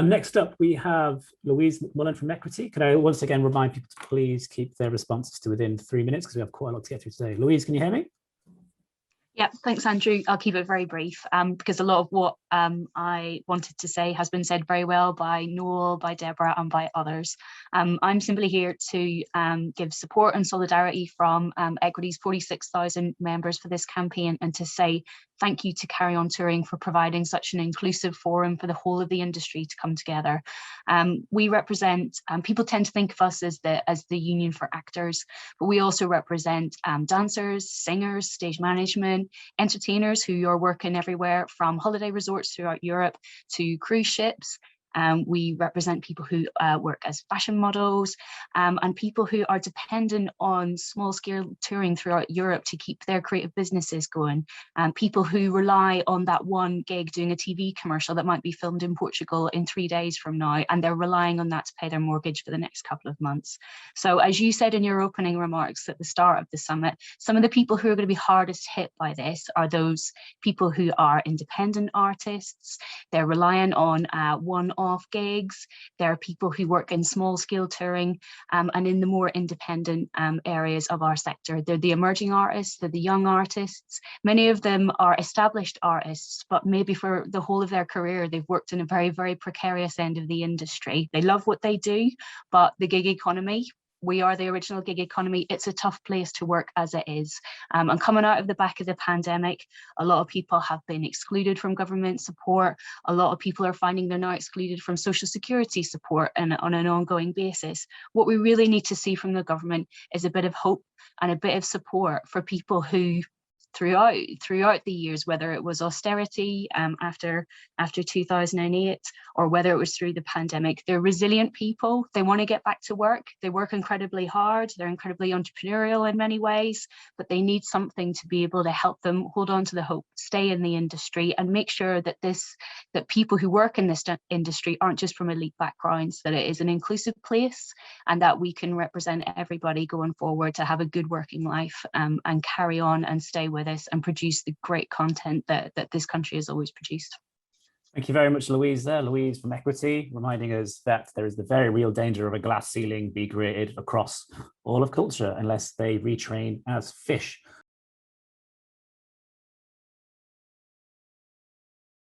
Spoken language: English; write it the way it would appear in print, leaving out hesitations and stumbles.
Next up, we have Louise McMullan from Equity. Can I once again remind people to please keep their responses to within 3 minutes because we have quite a lot to get through today. Louise, can you hear me? Yeah, thanks, Andrew. I'll keep it very brief because a lot of what I wanted to say has been said very well by Noel, by Deborah, and by others. I'm simply here to give support and solidarity from Equity's 46,000 members for this campaign, and to say thank you to Carry On Touring for providing such an inclusive forum for the whole of the industry to come together. We represent, people tend to think of us as the union for actors, but we also represent dancers, singers, stage management, entertainers who are working everywhere from holiday resorts throughout Europe to cruise ships. We represent people who work as fashion models and people who are dependent on small-scale touring throughout Europe to keep their creative businesses going. People who rely on that one gig doing a TV commercial that might be filmed in Portugal in 3 days from now, and they're relying on that to pay their mortgage for the next couple of months. So as you said in your opening remarks at the start of the summit, some of the people who are going to be hardest hit by this are those people who are independent artists. They're relying on one-off gigs. There are people who work in small scale touring and in the more independent areas of our sector. They're the emerging artists, they're the young artists. Many of them are established artists, but maybe for the whole of their career, they've worked in a very, very precarious end of the industry. They love what they do, but the gig economy, we are the original gig economy. It's a tough place to work as it is. And coming out of the back of the pandemic, a lot of people have been excluded from government support. A lot of people are finding they're now excluded from social security support on an ongoing basis. What we really need to see from the government is a bit of hope and a bit of support for people who throughout the years, whether it was austerity after 2008 or whether it was through the pandemic, they're resilient people. They want to get back to work. They work incredibly hard. They're incredibly entrepreneurial in many ways, but they need something to be able to help them hold on to the hope, stay in the industry, and make sure that people who work in this industry aren't just from elite backgrounds, that it is an inclusive place, and that we can represent everybody going forward to have a good working life and carry on and stay with us and produce the great content that this country has always produced. Thank you very much, Louise there. Louise from Equity, reminding us that there is the very real danger of a glass ceiling being created across all of culture unless they retrain as fish.